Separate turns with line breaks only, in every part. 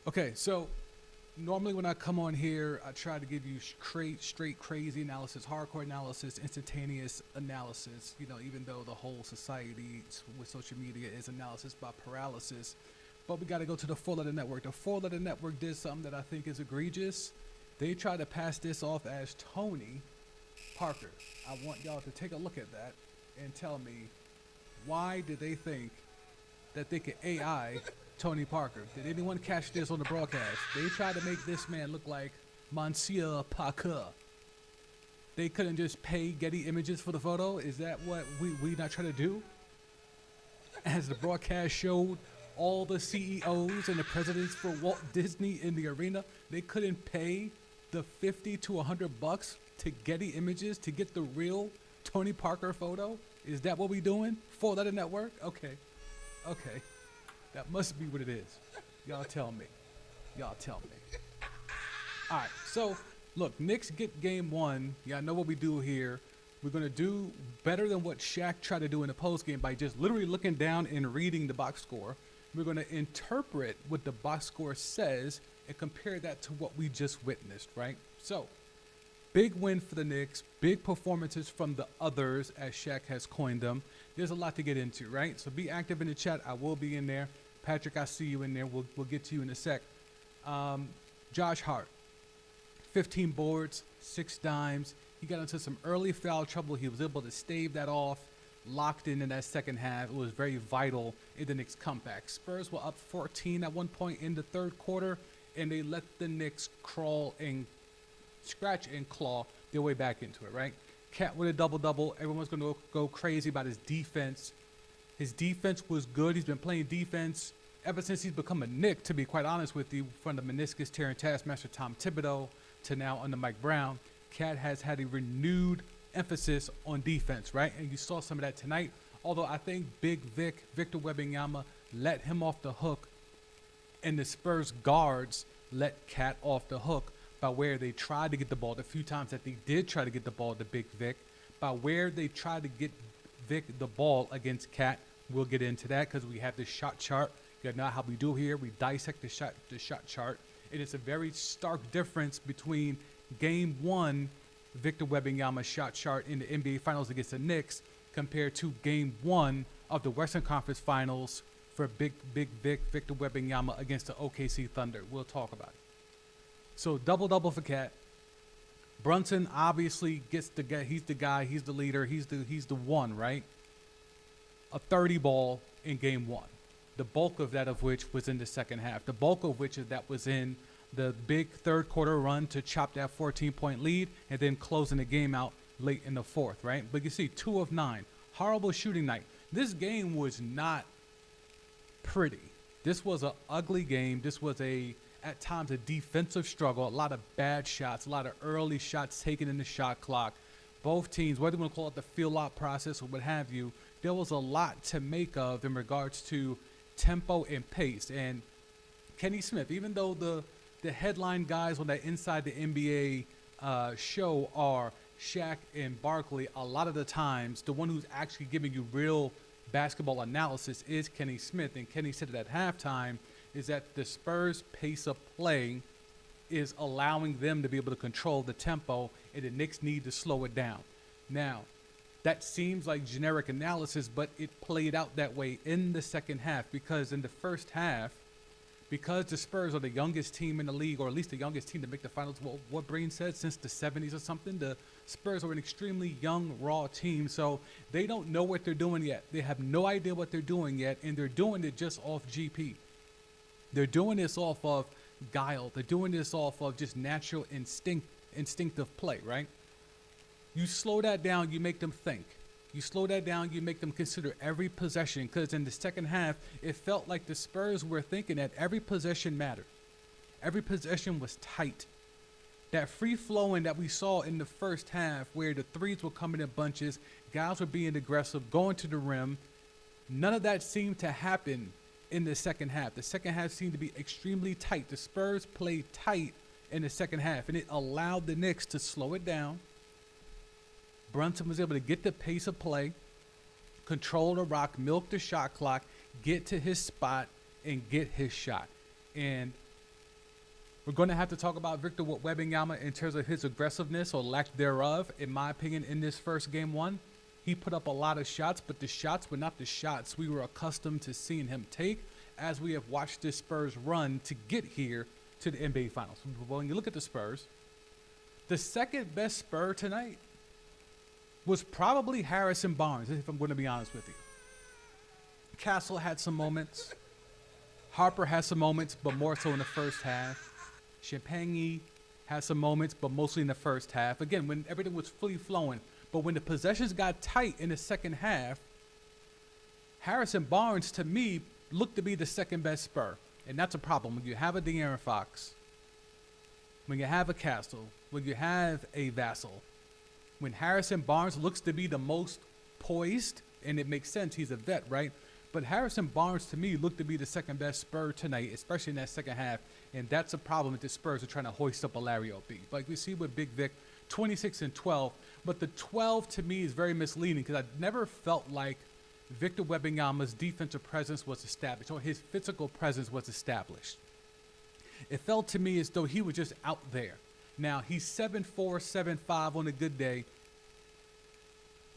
Okay, so normally when I come on here, I try to give you straight crazy analysis, hardcore analysis, instantaneous analysis. Even though the whole society with social media is analysis by paralysis, but we got to go to the four-letter network. The four-letter network did something that I think is egregious. They tried to pass this off as Tony Parker. I want y'all to take a look at that and tell me why did they think that they could AI Tony Parker? Did anyone catch this on the broadcast? They tried to make this man look like Monsieur Parker. They couldn't just pay Getty Images for the photo. Is that what we not trying to do? As the broadcast showed, all the CEOs and the presidents for Walt Disney in the arena, they couldn't pay the 50 to $100 to Getty Images to get the real Tony Parker photo. Is that what we doing? Four-letter network? Okay. That must be what it is. Y'all tell me. All right. So, look, Knicks get game one. Y'all know what we do here. We're going to do better than what Shaq tried to do in the postgame by just literally looking down and reading the box score. We're going to interpret what the box score says and compare that to what we just witnessed, right? So, big win for the Knicks. Big performances from the others, as Shaq has coined them. There's a lot to get into, right? So be active in the chat. I will be in there. Patrick, I see you in there. We'll get to you in a sec. Josh Hart, 15 boards, 6 dimes. He got into some early foul trouble. He was able to stave that off, locked in that second half. It was very vital in the Knicks' comeback. Spurs were up 14 at one point in the third quarter, and they let the Knicks crawl and scratch and claw their way back into it, right? Cat with a double-double. Everyone's going to go crazy about his defense. His defense was good. He's been playing defense ever since he's become a Knick, to be quite honest with you, from the meniscus tearing taskmaster Tom Thibodeau to now under Mike Brown. Cat has had a renewed emphasis on defense, right? And you saw some of that tonight. Although I think Big Victor Wembanyama, let him off the hook, and the Spurs guards let Cat off the hook by where they tried to get the ball, the few times that they did try to get the ball to Big Vic, by where they tried to get Vic the ball against Cat. We'll get into that because we have this shot chart. You know how we do here. We dissect the shot chart. It is a very stark difference between Game 1 Victor Wembanyama shot chart in the NBA Finals against the Knicks compared to Game 1 of the Western Conference Finals for Big Vic Victor Wembanyama against the OKC Thunder. We'll talk about it. So double-double for Cat. Brunson obviously gets the guy. He's the guy. He's the leader. He's the one, right? A 30 ball in Game 1. The bulk of that of which was in the second half. The bulk of which is that was in the big third quarter run to chop that 14-point lead and then closing the game out late in the fourth, right? But you see, 2 of 9. Horrible shooting night. This game was not pretty. This was an ugly game. This was at times a defensive struggle, a lot of bad shots, a lot of early shots taken in the shot clock. Both teams, whether you want to call it the feel-out process or what have you, there was a lot to make of in regards to tempo and pace. And Kenny Smith, even though the headline guys on that Inside the NBA show are Shaq and Barkley, a lot of the times the one who's actually giving you real basketball analysis is Kenny Smith. And Kenny said it at halftime, is that the Spurs' pace of play is allowing them to be able to control the tempo, and the Knicks need to slow it down. Now, that seems like generic analysis, but it played out that way in the second half, because in the first half, because the Spurs are the youngest team in the league, or at least the youngest team to make the finals, what Breen said, since the 70s or something, the Spurs are an extremely young, raw team, so they don't know what they're doing yet. They have no idea what they're doing yet, and they're doing it just off GP. They're doing this off of guile. They're doing this off of just natural instinctive play, right? You slow that down, you make them think. You slow that down, you make them consider every possession, because in the second half, it felt like the Spurs were thinking that every possession mattered. Every possession was tight. That free flowing that we saw in the first half, where the threes were coming in bunches, guys were being aggressive, going to the rim, none of that seemed to happen in the second half. The second half seemed to be extremely tight. The Spurs played tight in the second half, and it allowed the Knicks to slow it down. Brunson was able to get the pace of play, control the rock, milk the shot clock, get to his spot, and get his shot. And We're going to have to talk about Victor Wembanyama in terms of his aggressiveness or lack thereof. In my opinion, in this first game one, he put up a lot of shots, but the shots were not the shots we were accustomed to seeing him take as we have watched this Spurs run to get here to the NBA Finals. When you look at the Spurs, the second best Spur tonight was probably Harrison Barnes, if I'm going to be honest with you. Castle had some moments. Harper had some moments, but more so in the first half. Champagny had some moments, but mostly in the first half. Again, when everything was fully flowing. But when the possessions got tight in the second half, Harrison Barnes, to me, looked to be the second best Spur. And that's a problem. When you have a De'Aaron Fox, when you have a Castle, when you have a Vassell, when Harrison Barnes looks to be the most poised, and it makes sense, he's a vet, right? But Harrison Barnes, to me, looked to be the second best Spur tonight, especially in that second half. And that's a problem that the Spurs are trying to hoist up a Larry O.B. Like we see with Big Vic, 26 and 12. But the 12, to me, is very misleading because I never felt like Victor Wembanyama's defensive presence was established or his physical presence was established. It felt to me as though he was just out there. Now, he's 7'4", 7'5" on a good day.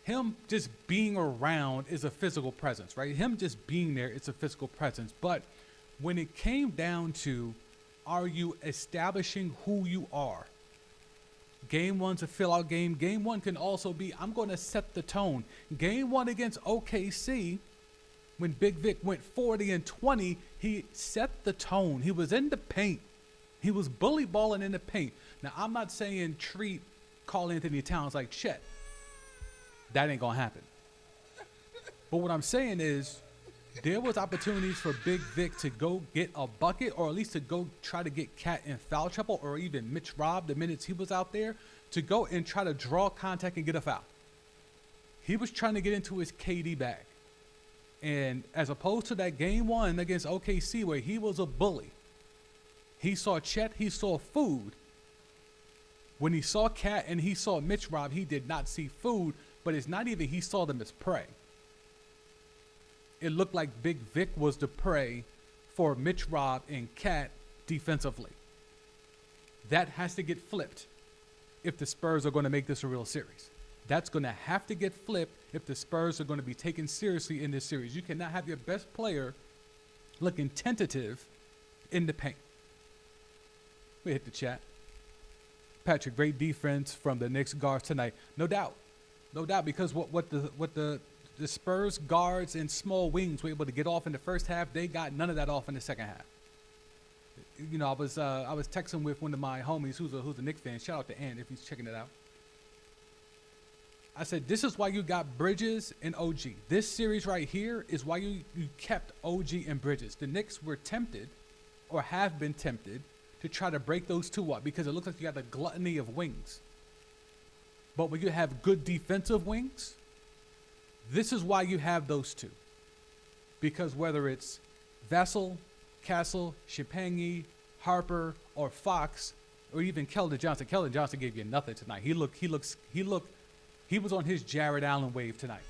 Him just being around is a physical presence, right? Him just being there, it's a physical presence. But when it came down to, are you establishing who you are? Game one's a fill-out game. Game one can also be, I'm going to set the tone. Game one against OKC, when Big Vic went 40 and 20, he set the tone. He was in the paint. He was bully balling in the paint. Now, I'm not saying treat Karl Anthony Towns like shit. That ain't going to happen. But what I'm saying is there was opportunities for Big Vic to go get a bucket or at least to go try to get Cat in foul trouble or even Mitch Robb the minutes he was out there to go and try to draw contact and get a foul. He was trying to get into his KD bag. And as opposed to that game one against OKC where he was a bully, he saw Chet, he saw food. When he saw Cat and he saw Mitch Robb, he did not see food, but it's not even he saw them as prey. It looked like Big Vic was the prey for Mitch Robb and Cat defensively. That has to get flipped if the Spurs are going to make this a real series. That's going to have to get flipped if the Spurs are going to be taken seriously in this series. You cannot have your best player looking tentative in the paint. We hit the chat. Patrick, great defense from the Knicks guards tonight. No doubt. No doubt, because what the Spurs guards and small wings were able to get off in the first half, they got none of that off in the second half. You know, I was texting with one of my homies who's a Knicks fan. Shout out to Ant if he's checking it out. I said, this is why you got Bridges and OG. This series right here is why you kept OG and Bridges. The Knicks were tempted, or have been tempted, to try to break those two up because it looks like you got a gluttony of wings. But when you have good defensive wings, this is why you have those two. Because whether it's Vassell, Castle, Champagny, Harper, or Fox, or even Keldon Johnson gave you nothing tonight. He was on his Jared Allen wave tonight.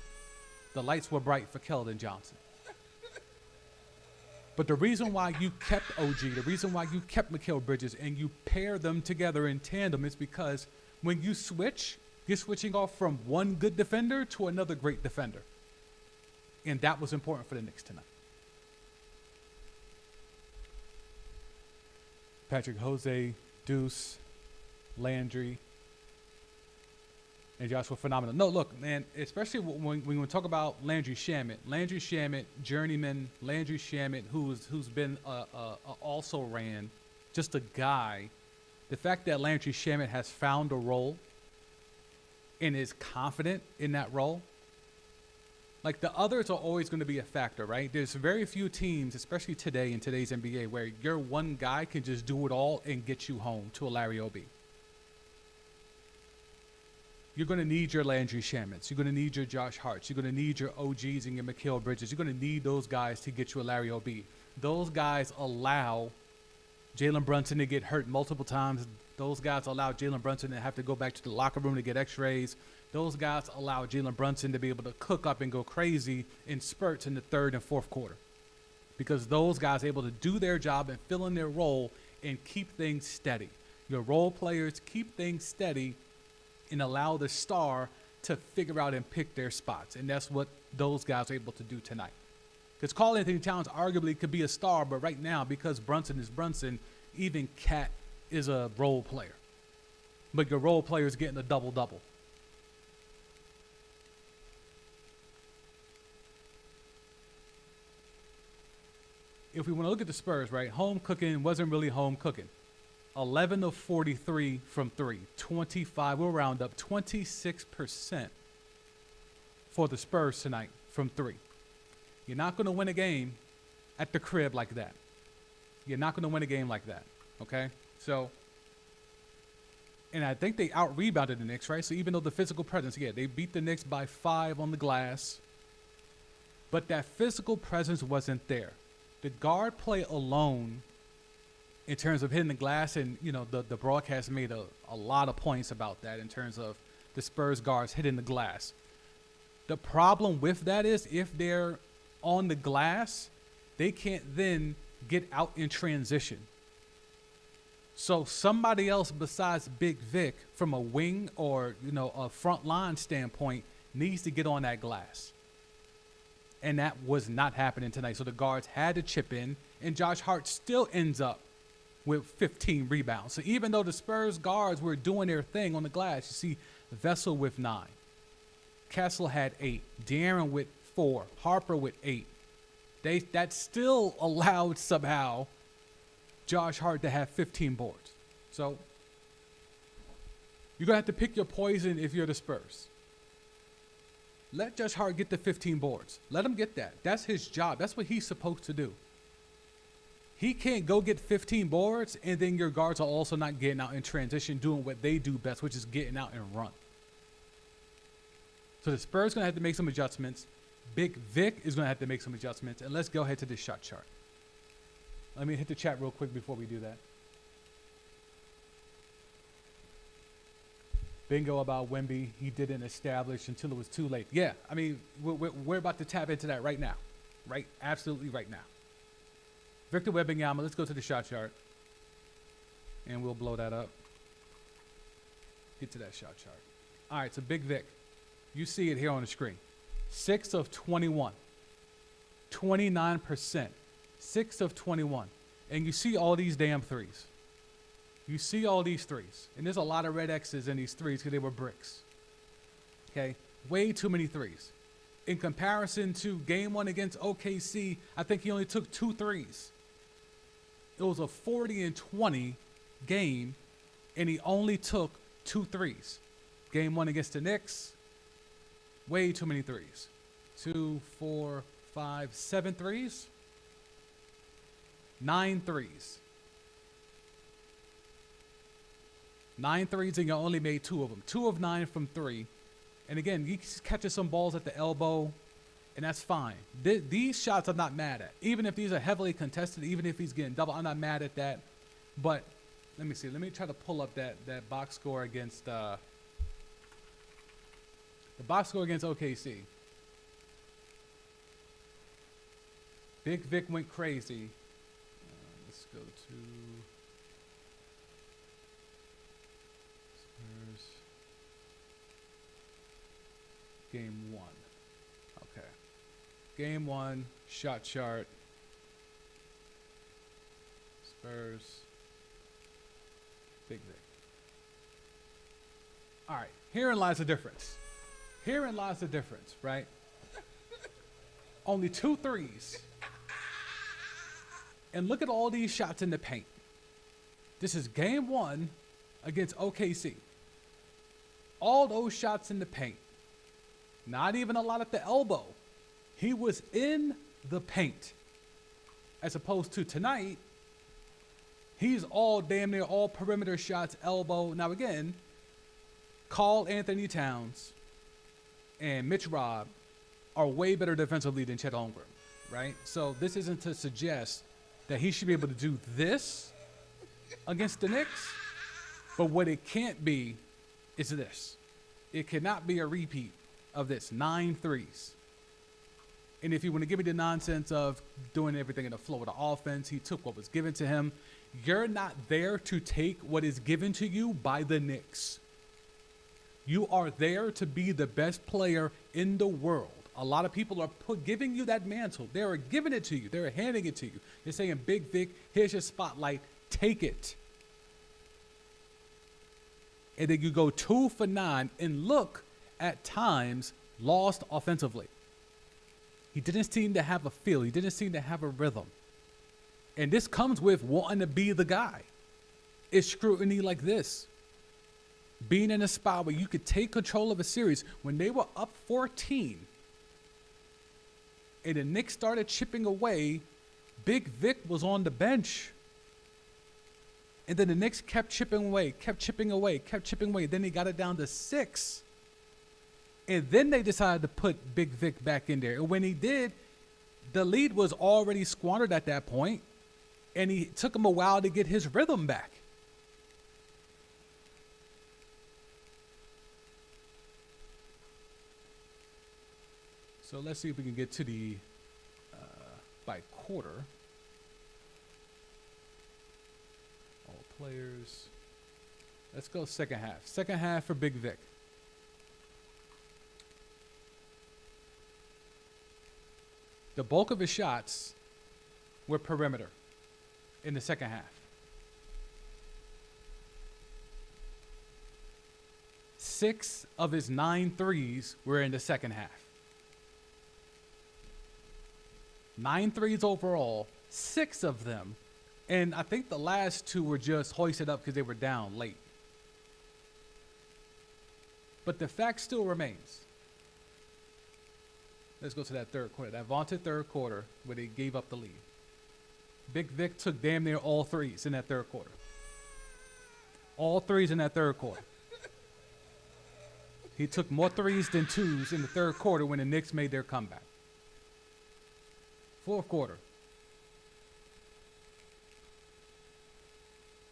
The lights were bright for Keldon Johnson. But the reason why you kept OG, the reason why you kept Mikal Bridges and you pair them together in tandem is because when you switch, you're switching off from one good defender to another great defender. And that was important for the Knicks tonight. Patrick, Jose, Deuce, Landry, and Josh were phenomenal. No, look, man, especially when we talk about Landry Shamet, journeyman, Landry Shamet, who's been also ran, just a guy. The fact that Landry Shamet has found a role and is confident in that role. Like, the others are always going to be a factor, right? There's very few teams, especially today in today's NBA, where your one guy can just do it all and get you home to a Larry O.B. You're going to need your Landry Shamets. You're going to need your Josh Harts. You're going to need your OGs and your Mikal Bridges. You're going to need those guys to get you a Larry O.B. Those guys allow Jalen Brunson to get hurt multiple times. Those guys allow Jalen Brunson to have to go back to the locker room to get x-rays. Those guys allow Jalen Brunson to be able to cook up and go crazy in spurts in the third and fourth quarter. Because those guys are able to do their job and fill in their role and keep things steady. Your role players keep things steady and allow the star to figure out and pick their spots. And that's what those guys are able to do tonight. Because Karl Anthony Towns arguably could be a star, but right now, because Brunson is Brunson, even Cat is a role player. But your role player is getting a double-double. If we want to look at the Spurs, right, home cooking wasn't really home cooking. 11 of 43 from three, 25, we'll round up 26% for the Spurs tonight from three. You're not going to win a game at the crib like that. You're not going to win a game like that, okay? So, and I think they out-rebounded the Knicks, right? So even though the physical presence, yeah, they beat the Knicks by 5 on the glass, but that physical presence wasn't there. The guard play alone, in terms of hitting the glass, and you know the broadcast made a lot of points about that in terms of the Spurs guards hitting the glass. The problem with that is if they're on the glass, they can't then get out in transition. So somebody else besides Big Vic from a wing or a front line standpoint needs to get on that glass. And that was not happening tonight. So the guards had to chip in, and Josh Hart still ends up with 15 rebounds. So even though the Spurs guards were doing their thing on the glass, you see Vessel with 9. Kessel had 8. De'Aaron with 4. Harper with 8. That still allowed somehow Josh Hart to have 15 boards. So you're going to have to pick your poison if you're the Spurs. Let Josh Hart get the 15 boards. Let him get that. That's his job. That's what he's supposed to do. He can't go get 15 boards, and then your guards are also not getting out in transition, doing what they do best, which is getting out and run. So the Spurs going to have to make some adjustments. Big Vic is going to have to make some adjustments. And let's go ahead to the shot chart. Let me hit the chat real quick before we do that. Bingo about Wemby. He didn't establish until it was too late. Yeah, I mean, we're about to tap into that right now. Right? Absolutely right now. Victor Wembanyama, let's go to the shot chart. And we'll blow that up. Get to that shot chart. All right, so Big Vic. You see it here on the screen. 6 of 21. 29%. 6 of 21. And you see all these damn threes. You see all these threes. And there's a lot of red X's in these threes because they were bricks. Okay? Way too many threes. In comparison to game 1 against OKC, I think he only took 2 threes. It was a 40-20 game, and he only took 2 threes. Game 1 against the Knicks, way too many threes. 2, 4, 5, 7 threes. 9 threes. 9 threes, and you only made 2 of them. 2 of 9 from 3. And again, he catches some balls at the elbow, and that's fine. These shots I'm not mad at. Even if these are heavily contested, even if he's getting double, I'm not mad at that. But let me see. Let me try to pull up that box score against the box score against OKC. Big Vic went crazy. Let's go to Spurs. Game 1. Okay. Game 1, shot chart. Spurs. Big Vic. All right. Herein lies the difference. Herein lies the difference, right? Only 2 threes. And look at all these shots in the paint. This is game 1 against OKC. All those shots in the paint. Not even a lot at the elbow. He was in the paint. As opposed to tonight, he's all damn near all perimeter shots, elbow. Now again, Karl Anthony Towns and Mitch Robb are way better defensively than Chet Holmgren, right? So this isn't to suggest that he should be able to do this against the Knicks. But what it can't be is this. It cannot be a repeat of this. 9 threes. And if you want to give me the nonsense of doing everything in the flow of the offense, he took what was given to him. You're not there to take what is given to you by the Knicks. You are there to be the best player in the world. A lot of people are giving you that mantle. They are giving it to you. They're handing it to you. They're saying, Big Vic, here's your spotlight. Take it. And then you go 2 for 9 and look at times lost offensively. He didn't seem to have a feel. He didn't seem to have a rhythm. And this comes with wanting to be the guy. It's scrutiny like this. Being in a spot where you could take control of a series when they were up 14 and the Knicks started chipping away, Big Vic was on the bench. And then the Knicks kept chipping away. Then he got it down to 6. And then they decided to put Big Vic back in there. And when he did, the lead was already squandered at that point, and he took him a while to get his rhythm back. So let's see if we can get to the by quarter. All players. Let's go second half. Second half for Big Vic. The bulk of his shots were perimeter in the second half. 6 of his 9 threes were in the second half. 9 threes overall, 6 of them. And I think the last 2 were just hoisted up because they were down late. But the fact still remains. Let's go to that third quarter, that vaunted third quarter where they gave up the lead. Big Vic took damn near all threes in that third quarter. All threes in that third quarter. He took more threes than twos in the third quarter when the Knicks made their comeback. Fourth quarter.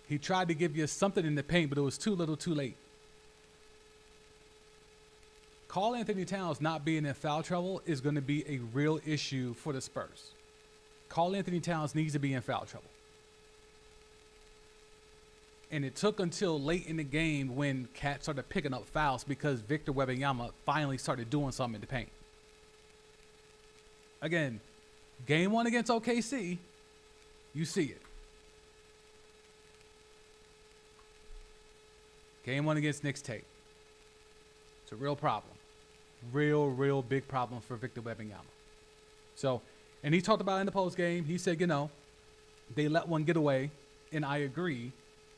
He tried to give you something in the paint, but it was too little too late. Karl Anthony Towns not being in foul trouble is going to be a real issue for the Spurs. Karl Anthony Towns needs to be in foul trouble. And it took until late in the game when Cat started picking up fouls because Victor Wembanyama finally started doing something in the paint. Again, game 1 against OKC, you see it. Game 1 against Knicks tape. It's a real problem. Real big problem for Victor Wembanyama. So, and he talked about it in the post game. He said, you know, they let one get away, and I agree.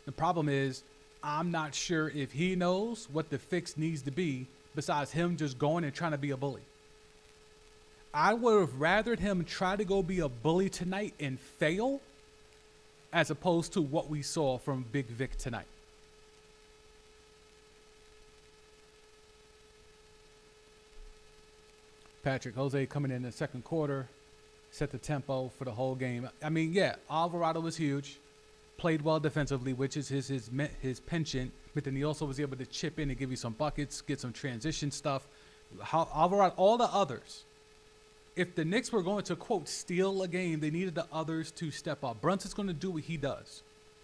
The problem is, I'm not sure if he knows what the fix needs to be besides him just going and trying to be a bully. I would have rathered him try to go be a bully tonight and fail as opposed to what we saw from Big Vic tonight. Patrick Jose coming in the second quarter, set the tempo for the whole game. I mean, yeah, Alvarado was huge, played well defensively, which is his penchant, but then he also was able to chip in and give you some buckets, get some transition stuff. Alvarado, all the others. If the Knicks were going to, quote, steal a game, they needed the others to step up. Brunson's going to do what he does.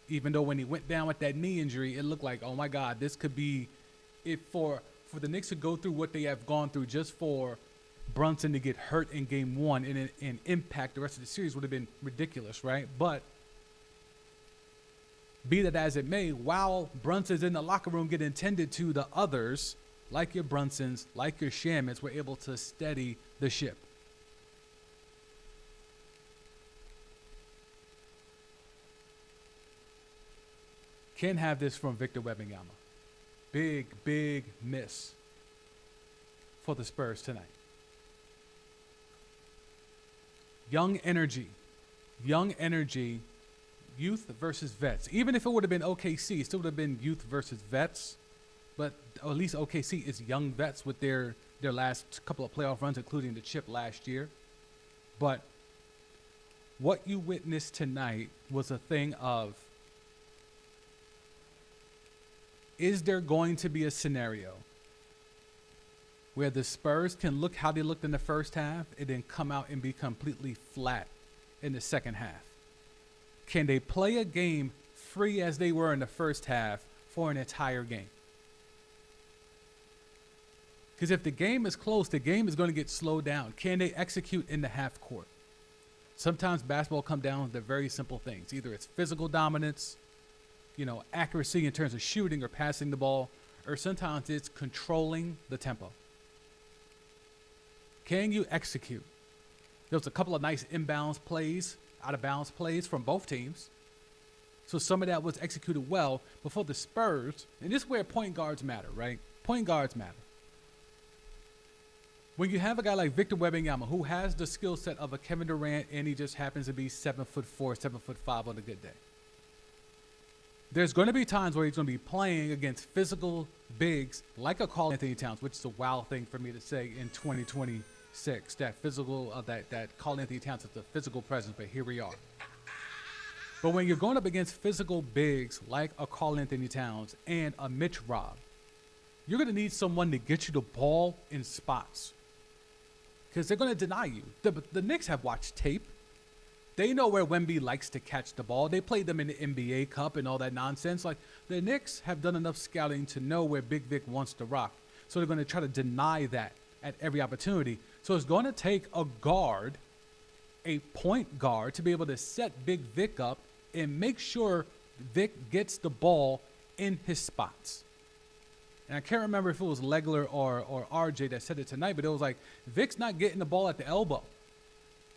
Even though when he went down with that knee injury, it looked like, oh, my God, this could be it for the Knicks to go through what they have gone through just for Brunson to get hurt in game 1 and impact the rest of the series would have been ridiculous, right? But be that as it may, while Brunson's in the locker room getting tended to, the others, like your Brunsons, like your Shamans, were able to steady the ship. Can't have this from Victor Wembanyama. Big miss for the Spurs tonight. Young energy, youth versus vets. Even if it would have been OKC, it still would have been youth versus vets. But at least OKC is young vets with their last couple of playoff runs, including the chip last year. But what you witnessed tonight was a thing of, is there going to be a scenario where the Spurs can look how they looked in the first half and then come out and be completely flat in the second half? Can they play a game free as they were in the first half for an entire game? Because if the game is close, the game is going to get slowed down. Can they execute in the half court? Sometimes basketball comes down to very simple things. Either it's physical dominance, accuracy in terms of shooting or passing the ball, or sometimes it's controlling the tempo. Can you execute? There was a couple of nice inbounds plays, out of bounds plays from both teams. So some of that was executed well before the Spurs. And this is where point guards matter, right? Point guards matter. When you have a guy like Victor Wembanyama who has the skill set of a Kevin Durant and he just happens to be 7'4", 7'5" on a good day. There's going to be times where he's going to be playing against physical bigs like a Karl Anthony Towns, which is a wild thing for me to say in 2026. That physical, that Karl Anthony Towns is a physical presence, but here we are. But when you're going up against physical bigs like a Karl Anthony Towns and a Mitch Robb, you're going to need someone to get you the ball in spots. Because they're going to deny you. The Knicks have watched tape. They know where Wemby likes to catch the ball. They played them in the NBA Cup and all that nonsense. Like, the Knicks have done enough scouting to know where Big Vic wants to rock. So they're going to try to deny that at every opportunity. So it's going to take a guard, a point guard, to be able to set Big Vic up and make sure Vic gets the ball in his spots. And I can't remember if it was Legler or RJ that said it tonight, but it was like, Vic's not getting the ball at the elbow.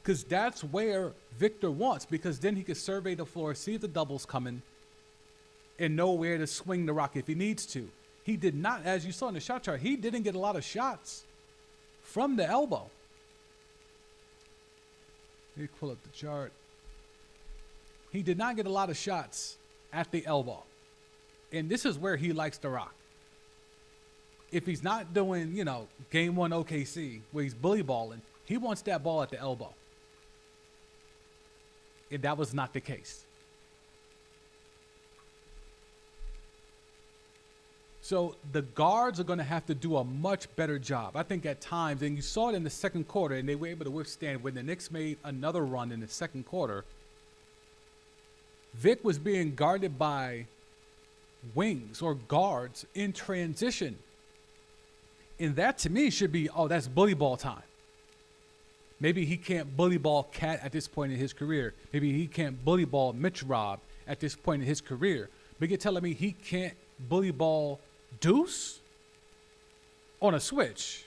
Because that's where Victor wants, because then he can survey the floor, see if the double's coming, and know where to swing the rock if he needs to. He did not, as you saw in the shot chart, he didn't get a lot of shots from the elbow. Let me pull up the chart. He did not get a lot of shots at the elbow. And this is where he likes to rock. If he's not doing, game one OKC, where he's bully balling, he wants that ball at the elbow. And that was not the case. So the guards are going to have to do a much better job. I think at times, and you saw it in the second quarter, and they were able to withstand when the Knicks made another run in the second quarter. Vic was being guarded by wings or guards in transition. And that, to me, should be, that's bully ball time. Maybe he can't bully ball Cat at this point in his career. Maybe he can't bully ball Mitch Robb at this point in his career. But you're telling me he can't bully ball Deuce on a switch?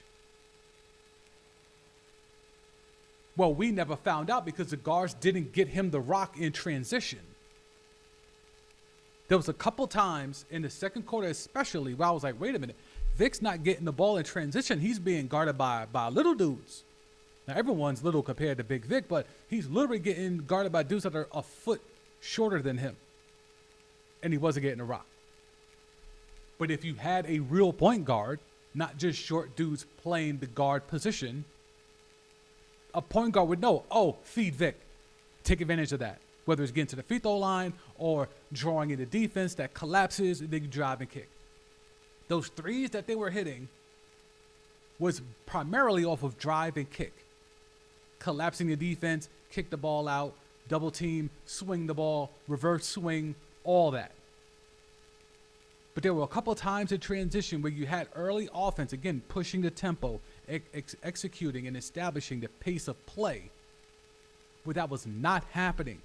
Well, we never found out because the guards didn't get him the rock in transition. There was a couple times in the second quarter especially where I was like, wait a minute. Vic's not getting the ball in transition. He's being guarded by little dudes. Now, everyone's little compared to Big Vic, but he's literally getting guarded by dudes that are a foot shorter than him. And he wasn't getting a rock. But if you had a real point guard, not just short dudes playing the guard position, a point guard would know, feed Vic. Take advantage of that. Whether it's getting to the free throw line or drawing into defense that collapses and then you drive and kick. Those threes that they were hitting was primarily off of drive and kick. Collapsing the defense, kick the ball out, double team, swing the ball, reverse swing, all that. But there were a couple of times in transition where you had early offense, again, pushing the tempo, executing and establishing the pace of play, where that was not happening.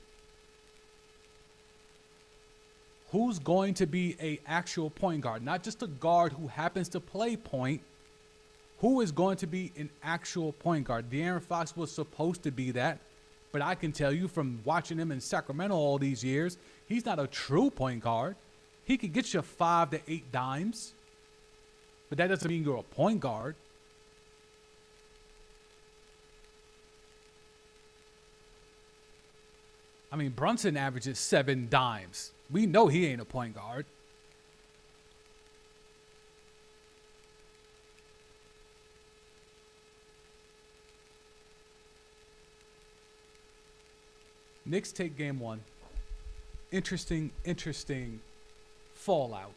Who's going to be an actual point guard? Not just a guard who happens to play point. Who is going to be an actual point guard? De'Aaron Fox was supposed to be that. But I can tell you from watching him in Sacramento all these years, he's not a true point guard. He could get you 5 to 8 dimes. But that doesn't mean you're a point guard. I mean, Brunson averages 7 dimes. We know he ain't a point guard. Knicks take game one. Interesting fallout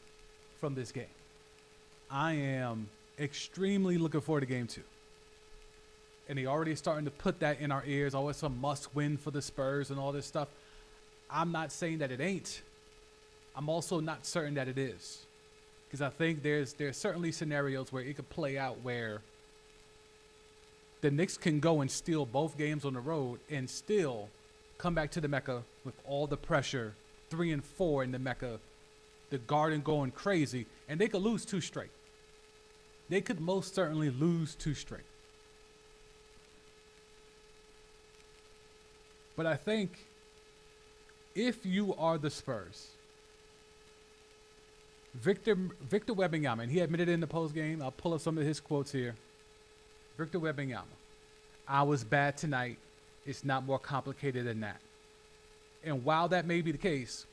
from this game. I am extremely looking forward to game two. And they already starting to put that in our ears. Oh, it's a must win for the Spurs and all this stuff. I'm not saying that it ain't. I'm also not certain that it is. Because I think there's certainly scenarios where it could play out where the Knicks can go and steal both games on the road and still come back to the Mecca with all the pressure, 3 and 4 in the Mecca, the Garden going crazy, and they could lose 2 straight. They could most certainly lose 2 straight. But I think if you are the Spurs, Victor Wembanyama, and he admitted it in the post game. I'll pull up some of his quotes here. Victor Wembanyama, I was bad tonight. It's not more complicated than that. And while that may be the case,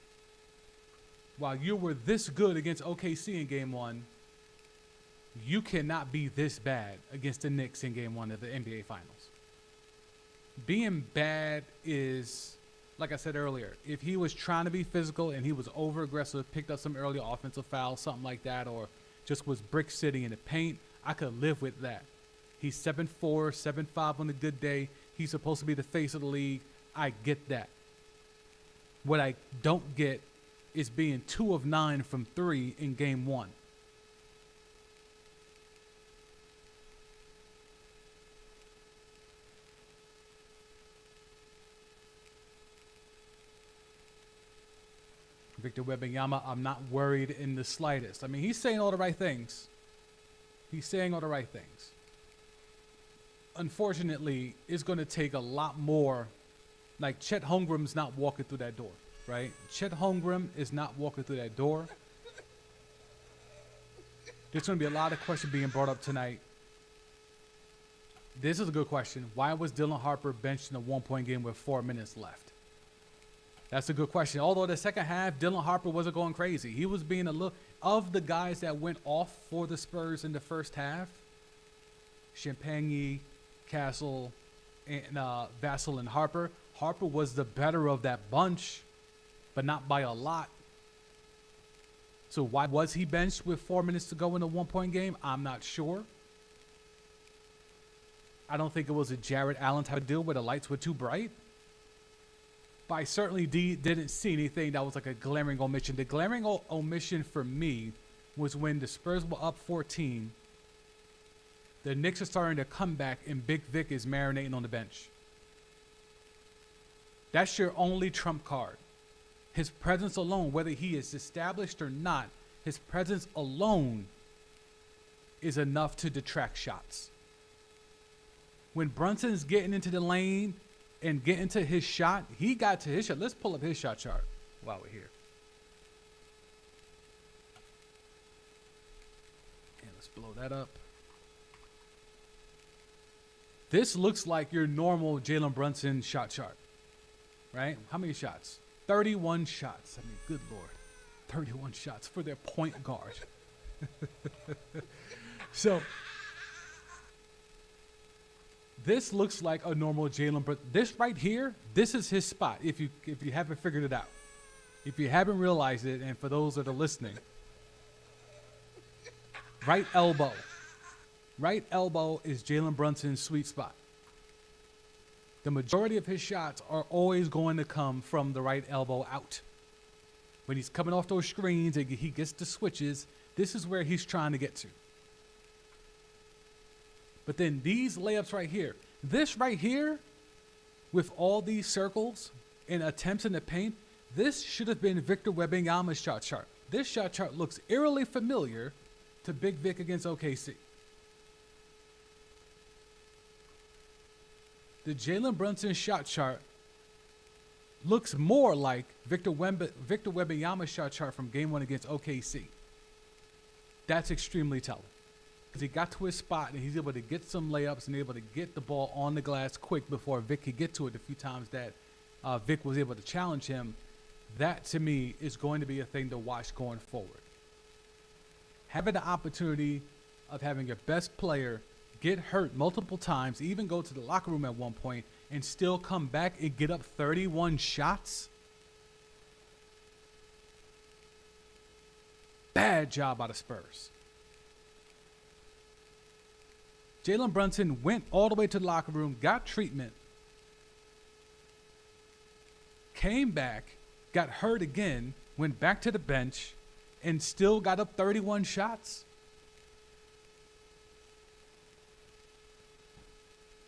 while you were this good against OKC in Game 1, you cannot be this bad against the Knicks in Game 1 of the NBA Finals. Being bad is, like I said earlier, if he was trying to be physical and he was over-aggressive, picked up some early offensive fouls, something like that, or just was brick city in the paint, I could live with that. He's 7'4", 7'5" on a good day. He's supposed to be the face of the league. I get that. What I don't get is being 2 of 9 from 3 in Game 1. Victor Wembanyama, I'm not worried in the slightest. I mean, he's saying all the right things. He's saying all the right things. Unfortunately, it's going to take a lot more. Like, Chet Holmgren's not walking through that door, right? Chet Holmgren is not walking through that door. There's going to be a lot of questions being brought up tonight. This is a good question. Why was Dylan Harper benched in a 1-point game with 4 minutes left? That's a good question. Although the second half, Dylan Harper wasn't going crazy. He was being a little, of the guys that went off for the Spurs in the first half, Champagne, Castle, and Vassell and Harper. Harper was the better of that bunch, but not by a lot. So why was he benched with 4 minutes to go in a 1-point game? I'm not sure. I don't think it was a Jared Allen type of deal where the lights were too bright. But I certainly didn't see anything that was like a glaring omission. The glaring omission for me was when the Spurs were up 14. The Knicks are starting to come back, and Big Vic is marinating on the bench. That's your only trump card. His presence alone, whether he is established or not, his presence alone is enough to detract shots. When Brunson's getting into the lane and getting to his shot, he got to his shot. Let's pull up his shot chart while we're here. And let's blow that up. This looks like your normal Jalen Brunson shot chart, right? How many shots? 31 shots. I mean, good Lord. 31 shots for their point guard. So this looks like a normal Jalen Brunson. This right here, this is his spot. If you haven't figured it out, if you haven't realized it, and for those that are listening, right elbow is Jalen Brunson's sweet spot. The majority of his shots are always going to come from the right elbow out. When he's coming off those screens and he gets the switches, this is where he's trying to get to. But then these layups right here, this right here, with all these circles and attempts in the paint, this should have been Victor Wembanyama's shot chart. This shot chart looks eerily familiar to Big Vic against OKC. The Jalen Brunson shot chart looks more like Victor Wembanyama's shot chart from Game 1 against OKC. That's extremely telling. Because he got to his spot and he's able to get some layups and able to get the ball on the glass quick before Vic could get to it. A few times that Vic was able to challenge him. That, to me, is going to be a thing to watch going forward. Having the opportunity of having your best player get hurt multiple times, even go to the locker room at one point, and still come back and get up 31 shots. Bad job by the Spurs. Jalen Brunson went all the way to the locker room, got treatment, came back, got hurt again, went back to the bench, and still got up 31 shots.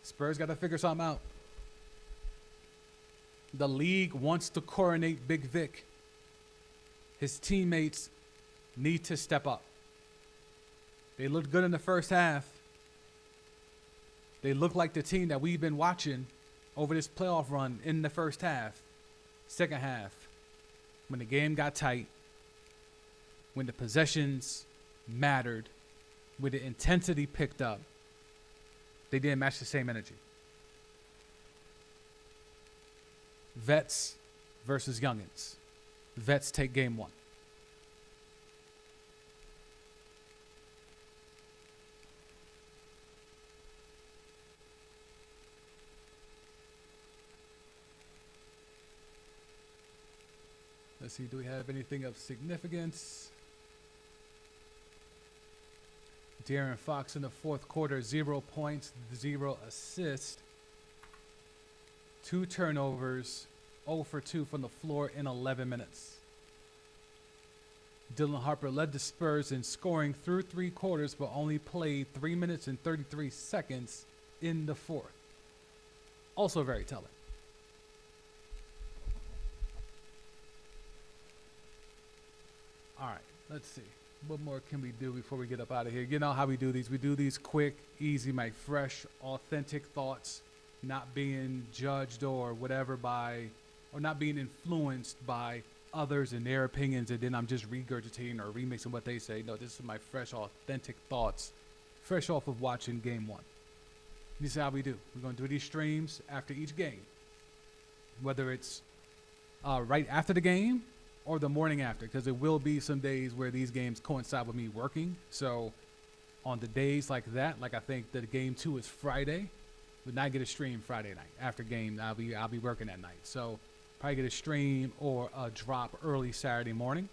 Spurs got to figure something out. The league wants to coronate Big Vic. His teammates need to step up. They looked good in the first half. They look like the team that we've been watching over this playoff run in the first half. Second half, when the game got tight, when the possessions mattered, when the intensity picked up, they didn't match the same energy. Vets versus youngins. Vets take game one. Let's see, do we have anything of significance? De'Aaron Fox in the fourth quarter, 0 points, 0 assists, 2 turnovers, 0 for 2 from the floor in 11 minutes. Dylan Harper led the Spurs in scoring through 3 quarters, but only played 3 minutes and 33 seconds in the fourth. Also very telling. All right, let's see. What more can we do before we get up out of here? You know how we do these. We do these quick, easy, my fresh, authentic thoughts, not being judged or whatever by, or not being influenced by others and their opinions, and then I'm just regurgitating or remixing what they say. No, this is my fresh, authentic thoughts, fresh off of watching game one. This is how we do. We're going to do these streams after each game, whether it's right after the game or the morning after, because there will be some days where these games coincide with me working. So on the days like that, like I think that game 2 is Friday, but not get a stream Friday night. After game, I'll be working that night. So probably get a stream or a drop early Saturday morning.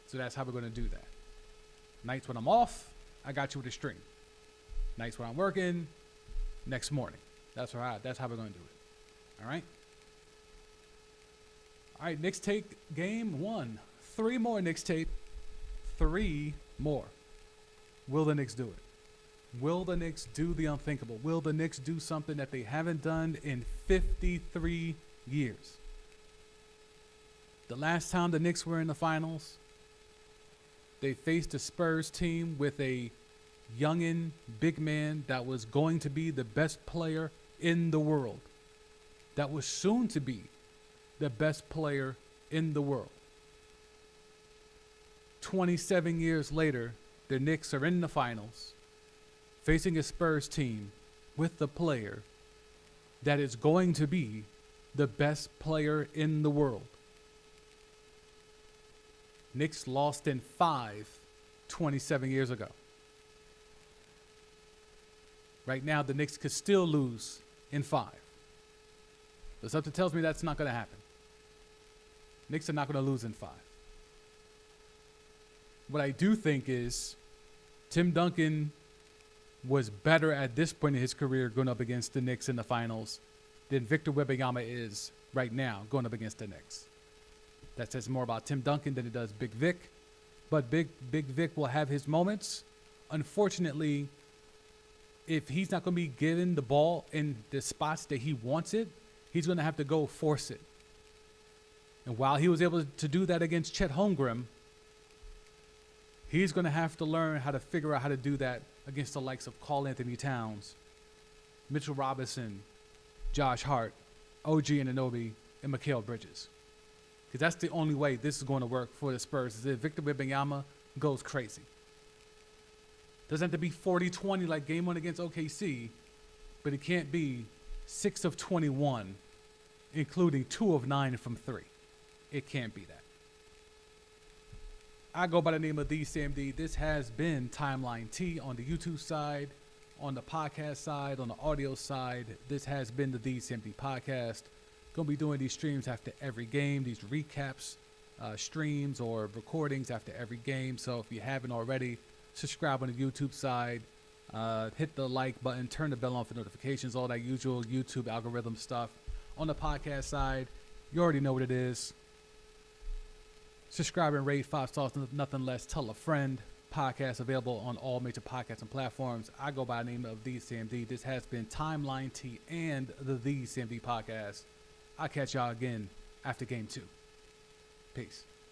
So that's how we're going to do that. Nights when I'm off, I got you with a stream. Nights when I'm working, next morning. That's how we're going to do it. All right? All right, Knicks take game 1. 3 more Knicks tape. 3 more. Will the Knicks do it? Will the Knicks do the unthinkable? Will the Knicks do something that they haven't done in 53 years? The last time the Knicks were in the finals, they faced a Spurs team with a youngin' big man that was going to be the best player in the world. That was soon to be the best player in the world. 27 years later, the Knicks are in the finals, facing a Spurs team with the player that is going to be the best player in the world. Knicks lost in 5 27 years ago. Right now, the Knicks could still lose in 5. So something tells me that's not going to happen. Knicks are not going to lose in 5. What I do think is Tim Duncan was better at this point in his career going up against the Knicks in the finals than Victor Wembanyama is right now going up against the Knicks. That says more about Tim Duncan than it does Big Vic. But Big Vic will have his moments. Unfortunately, if he's not going to be given the ball in the spots that he wants it, he's going to have to go force it. And while he was able to do that against Chet Holmgren, he's going to have to learn how to figure out how to do that against the likes of Karl Anthony Towns, Mitchell Robinson, Josh Hart, OG Anunoby, and Mikal Bridges. Because that's the only way this is going to work for the Spurs, is if Victor Wembanyama goes crazy. Doesn't have to be 40-20 like game 1 against OKC, but it can't be 6 of 21, including 2 of 9 from 3. It can't be that. I go by the name of The CMD. This has been Timeline T on the YouTube side, on the podcast side, on the audio side. This has been the CMD podcast. Going to be doing these streams after every game, these recaps, streams or recordings after every game. So if you haven't already, subscribe on the YouTube side, hit the like button, turn the bell on for notifications, all that usual YouTube algorithm stuff. On the podcast side, you already know what it is. Subscribe and rate 5 stars, nothing less. Tell a friend. Podcast available on all major podcasting platforms. I go by the name of The CMD. This has been Timeline T and the CMD podcast. I'll catch y'all again after game 2. Peace.